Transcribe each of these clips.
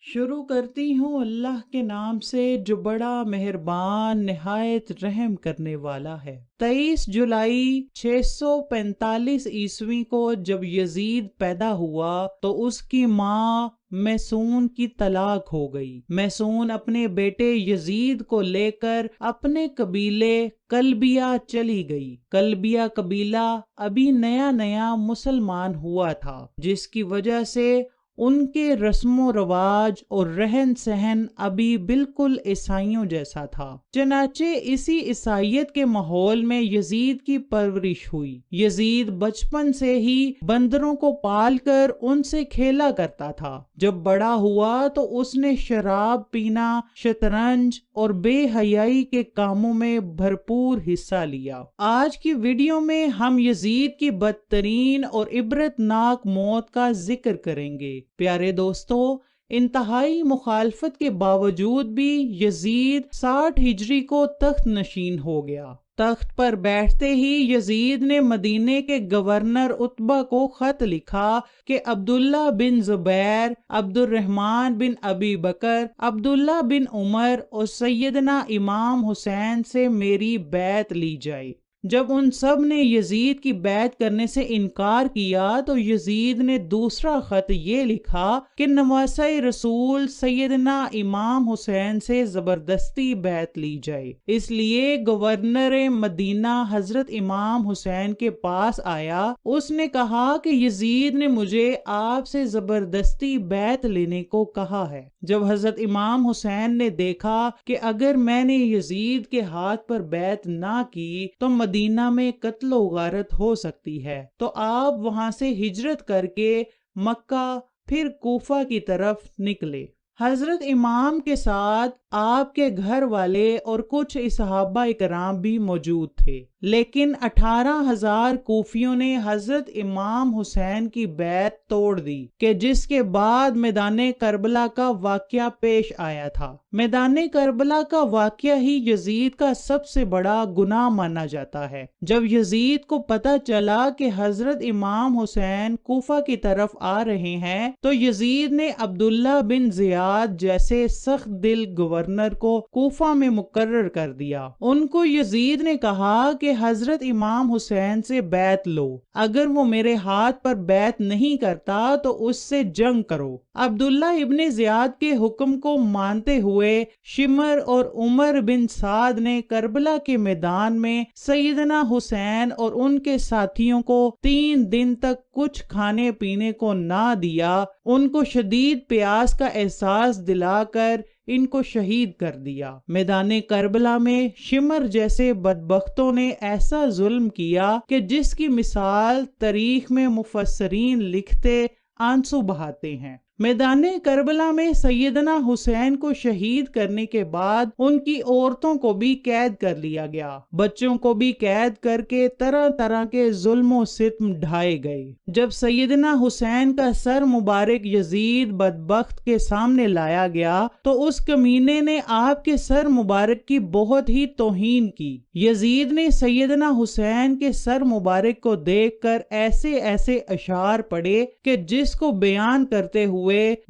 شروع کرتی ہوں اللہ کے نام سے جو بڑا مہربان نہایت رحم کرنے والا ہے۔ 23 جولائی 645 عیسوی کو جب یزید پیدا ہوا تو اس کی ماں میسون کی طلاق ہو گئی۔ میسون اپنے بیٹے یزید کو لے کر اپنے قبیلے کلبیہ چلی گئی۔ کلبیہ قبیلہ ابھی نیا نیا مسلمان ہوا تھا، جس کی وجہ سے ان کے رسم و رواج اور رہن سہن ابھی بالکل عیسائیوں جیسا تھا۔ چنانچہ اسی عیسائیت کے ماحول میں یزید کی پرورش ہوئی۔ یزید بچپن سے ہی بندروں کو پال کر ان سے کھیلا کرتا تھا۔ جب بڑا ہوا تو اس نے شراب پینا، شطرنج اور بے حیائی کے کاموں میں بھرپور حصہ لیا۔ آج کی ویڈیو میں ہم یزید کی بدترین اور عبرتناک موت کا ذکر کریں گے۔ پیارے دوستو، انتہائی مخالفت کے باوجود بھی یزید 60 ہجری کو تخت نشین ہو گیا۔ تخت پر بیٹھتے ہی یزید نے مدینے کے گورنر عتبہ کو خط لکھا کہ عبداللہ بن زبیر، عبد الرحمن بن ابی بکر، عبداللہ بن عمر اور سیدنا امام حسین سے میری بیعت لی جائے۔ جب ان سب نے یزید کی بیعت کرنے سے انکار کیا تو یزید نے دوسرا خط یہ لکھا کہ نواسہ رسول سیدنا امام حسین سے زبردستی بیعت لی جائے۔ اس لیے گورنر مدینہ حضرت امام حسین کے پاس آیا۔ اس نے کہا کہ یزید نے مجھے آپ سے زبردستی بیعت لینے کو کہا ہے۔ جب حضرت امام حسین نے دیکھا کہ اگر میں نے یزید کے ہاتھ پر بیعت نہ کی تو مدینہ میں قتل و غارت ہو سکتی ہے، تو آپ وہاں سے ہجرت کر کے مکہ پھر کوفہ کی طرف نکلے۔ حضرت امام کے ساتھ آپ کے گھر والے اور کچھ صحابہ کرام بھی موجود تھے، لیکن 18,000 کوفیوں نے حضرت امام حسین کی بیعت توڑ دی کہ جس کے بعد میدان کربلا کا واقعہ پیش آیا تھا۔ میدان کربلا کا واقعہ ہی یزید کا سب سے بڑا گناہ مانا جاتا ہے۔ جب یزید کو پتہ چلا کہ حضرت امام حسین کوفہ کی طرف آ رہے ہیں تو یزید نے عبداللہ بن زیاد جیسے سخت دل گورنر کو کوفہ میں مقرر کر دیا۔ ان کو یزید نے کہا کہ حضرت امام حسین سے بیعت لو، اگر وہ میرے ہاتھ پر بیعت نہیں کرتا تو اس سے جنگ کرو۔ عبداللہ ابن زیاد کے حکم کو مانتے ہوئے شمر اور عمر بن سعد نے کربلا کے میدان میں سیدنا حسین اور ان کے ساتھیوں کو 3 دن تک کچھ کھانے پینے کو نہ دیا، ان کو شدید پیاس کا احساس دلا کر ان کو شہید کر دیا۔ میدان کربلا میں شمر جیسے بدبختوں نے ایسا ظلم کیا کہ جس کی مثال تاریخ میں مفسرین لکھتے آنسو بہاتے ہیں۔ میدان کربلا میں سیدنا حسین کو شہید کرنے کے بعد ان کی عورتوں کو بھی قید کر لیا گیا، بچوں کو بھی قید کر کے طرح طرح کے ظلم و ستم ڈھائے گئے۔ جب سیدنا حسین کا سر مبارک یزید بدبخت کے سامنے لایا گیا تو اس کمینے نے آپ کے سر مبارک کی بہت ہی توہین کی۔ یزید نے سیدنا حسین کے سر مبارک کو دیکھ کر ایسے ایسے اشعار پڑھے کہ جس کو بیان کرتے ہوئے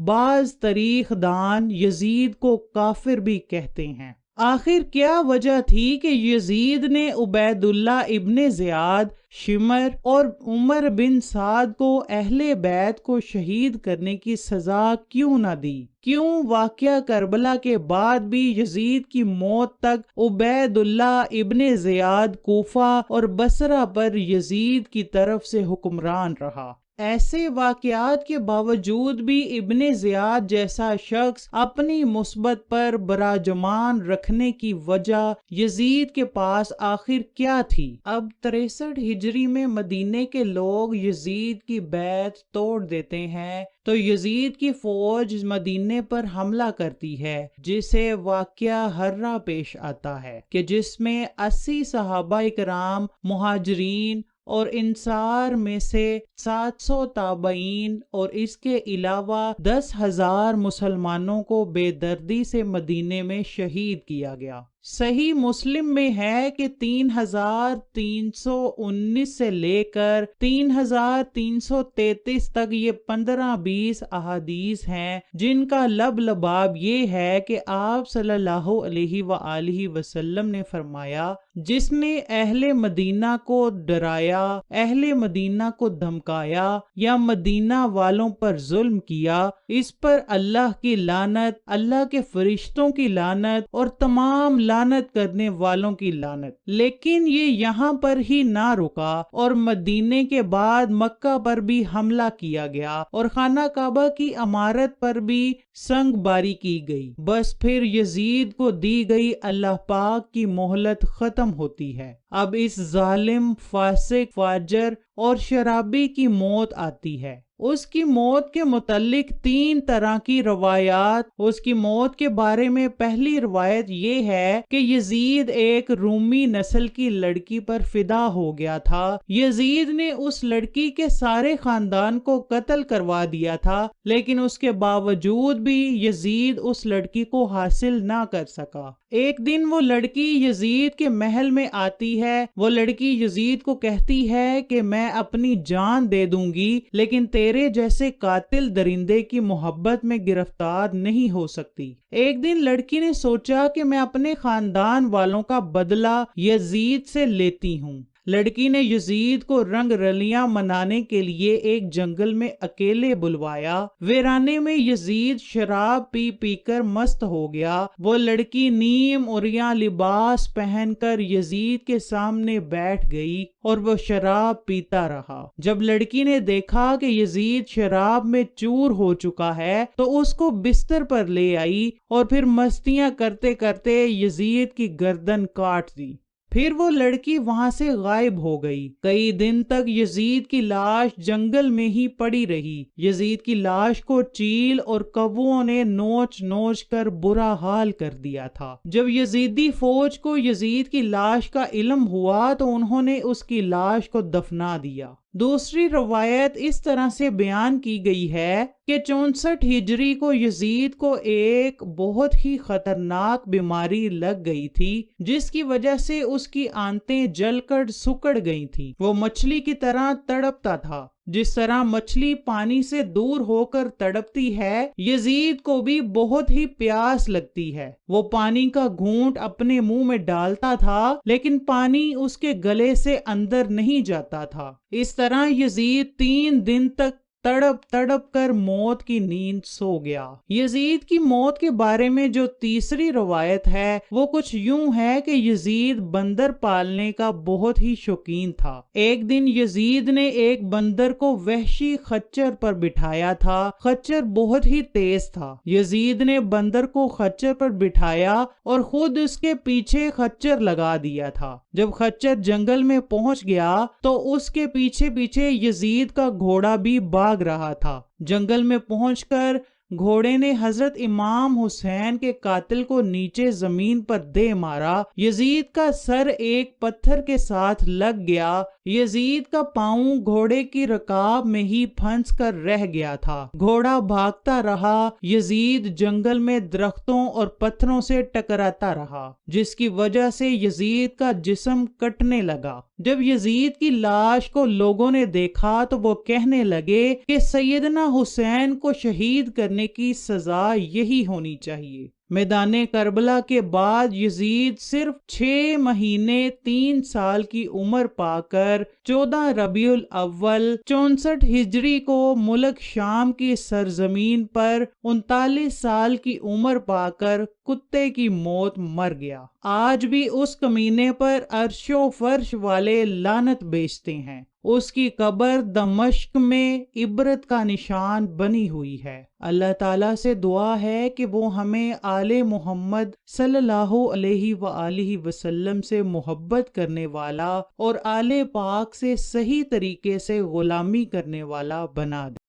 بعض تاریخ دان یزید کو کافر بھی کہتے ہیں۔ آخر کیا وجہ تھی کہ یزید نے عبید اللہ ابن زیاد، شمر اور عمر بن سعد کو اہل بیت کو شہید کرنے کی سزا کیوں نہ دی؟ کیوں واقعہ کربلا کے بعد بھی یزید کی موت تک عبید اللہ ابن زیاد کوفہ اور بصرہ پر یزید کی طرف سے حکمران رہا؟ ایسے واقعات کے باوجود بھی ابن زیاد جیسا شخص اپنی مثبت پر براجمان رکھنے کی وجہ یزید کے پاس آخر کیا تھی؟ اب 63 ہجری میں مدینے کے لوگ یزید کی بیعت توڑ دیتے ہیں تو یزید کی فوج مدینے پر حملہ کرتی ہے، جسے واقعہ ہررا پیش آتا ہے کہ جس میں 80 صحابہ کرام، مہاجرین اور انصار میں سے 700 تابعین اور اس کے علاوہ 10,000 مسلمانوں کو بے دردی سے مدینے میں شہید کیا گیا۔ صحیح مسلم میں ہے کہ 3319 سے لے کر 3333 تک یہ 15-20 احادیث ہیں جن کا لب لباب یہ ہے کہ آپ صلی اللہ علیہ وآلہ وسلم نے فرمایا، جس نے اہل مدینہ کو ڈرایا، اہل مدینہ کو دھمکایا یا مدینہ والوں پر ظلم کیا، اس پر اللہ کی لعنت، اللہ کے فرشتوں کی لعنت اور تمام لعنت کرنے والوں کی لعنت۔ لیکن یہ یہاں پر ہی نہ رکا اور مدینے کے بعد مکہ پر بھی حملہ کیا گیا اور خانہ کعبہ کی عمارت پر بھی سنگ باری کی گئی۔ بس پھر یزید کو دی گئی اللہ پاک کی مہلت ختم ہوتی ہے۔ اب اس ظالم، فاسق، فاجر اور شرابی کی موت آتی ہے۔ اس کی موت کے متعلق 3 طرح کی روایات۔ اس کی موت کے بارے میں پہلی روایت یہ ہے کہ یزید ایک رومی نسل کی لڑکی پر فدا ہو گیا تھا۔ یزید نے اس لڑکی کے سارے خاندان کو قتل کروا دیا تھا، لیکن اس کے باوجود بھی یزید اس لڑکی کو حاصل نہ کر سکا۔ ایک دن وہ لڑکی یزید کے محل میں آتی ہے۔ وہ لڑکی یزید کو کہتی ہے کہ میں اپنی جان دے دوں گی، لیکن تیرے جیسے قاتل درندے کی محبت میں گرفتار نہیں ہو سکتی۔ ایک دن لڑکی نے سوچا کہ میں اپنے خاندان والوں کا بدلہ یزید سے لیتی ہوں۔ لڑکی نے یزید کو رنگ رلیاں منانے کے لیے ایک جنگل میں اکیلے بلوایا۔ ویرانے میں یزید شراب پی پی کر مست ہو گیا۔ وہ لڑکی نیم عریاں لباس پہن کر یزید کے سامنے بیٹھ گئی اور وہ شراب پیتا رہا۔ جب لڑکی نے دیکھا کہ یزید شراب میں چور ہو چکا ہے تو اس کو بستر پر لے آئی اور پھر مستیاں کرتے کرتے یزید کی گردن کاٹ دی۔ پھر وہ لڑکی وہاں سے غائب ہو گئی۔ کئی دن تک یزید کی لاش جنگل میں ہی پڑی رہی۔ یزید کی لاش کو چیل اور کبوؤں نے نوچ نوچ کر برا حال کر دیا تھا۔ جب یزیدی فوج کو یزید کی لاش کا علم ہوا تو انہوں نے اس کی لاش کو دفنا دیا۔ دوسری روایت اس طرح سے بیان کی گئی ہے کہ 64 ہجری کو یزید کو ایک بہت ہی خطرناک بیماری لگ گئی تھی، جس کی وجہ سے اس کی آنتیں جل کر سکڑ گئی تھی۔ وہ مچھلی کی طرح تڑپتا تھا۔ جس طرح مچھلی پانی سے دور ہو کر تڑپتی ہے، یزید کو بھی بہت ہی پیاس لگتی ہے۔ وہ پانی کا گھونٹ اپنے منہ میں ڈالتا تھا، لیکن پانی اس کے گلے سے اندر نہیں جاتا تھا۔ اس طرح یزید 3 دن تک تڑپ تڑپ کر موت کی نیند سو گیا۔ یزید کی موت کے بارے میں جو تیسری روایت ہے وہ کچھ یوں ہے کہ یزید بندر پالنے کا بہت ہی شوقین تھا۔ ایک دن یزید نے ایک بندر کو وحشی خچر پر بٹھایا تھا۔ خچر بہت ہی تیز تھا۔ یزید نے بندر کو خچر پر بٹھایا اور خود اس کے پیچھے خچر لگا دیا تھا۔ جب خچر جنگل میں پہنچ گیا تو اس کے پیچھے پیچھے یزید کا گھوڑا بھی بھاگ رہا تھا۔ جنگل میں پہنچ کر گھوڑے نے حضرت امام حسین کے قاتل کو نیچے زمین پر دے مارا۔ یزید کا سر ایک پتھر کے ساتھ لگ گیا۔ یزید کا پاؤں گھوڑے کی رکاب میں ہی پھنس کر رہ گیا تھا۔ گھوڑا بھاگتا رہا۔ یزید جنگل میں درختوں اور پتھروں سے ٹکراتا رہا، جس کی وجہ سے یزید کا جسم کٹنے لگا۔ جب یزید کی لاش کو لوگوں نے دیکھا تو وہ کہنے لگے کہ سیدنا حسین کو شہید کرنے کی سزا یہی ہونی چاہیے۔ میدان کربلا کے بعد یزید صرف 6 مہینے 3 سال کی عمر پا کر 14 ربیع الاول 64 ہجری کو ملک شام کی سرزمین پر 39 سال کی عمر پا کر کتے کی موت مر گیا۔ آج بھی اس کمینے پر عرش و فرش والے لعنت بیچتے ہیں۔ اس کی قبر دمشق میں عبرت کا نشان بنی ہوئی ہے۔ اللہ تعالیٰ سے دعا ہے کہ وہ ہمیں آل محمد صلی اللہ علیہ وآلہ وسلم سے محبت کرنے والا اور آل پاک سے صحیح طریقے سے غلامی کرنے والا بنا دے۔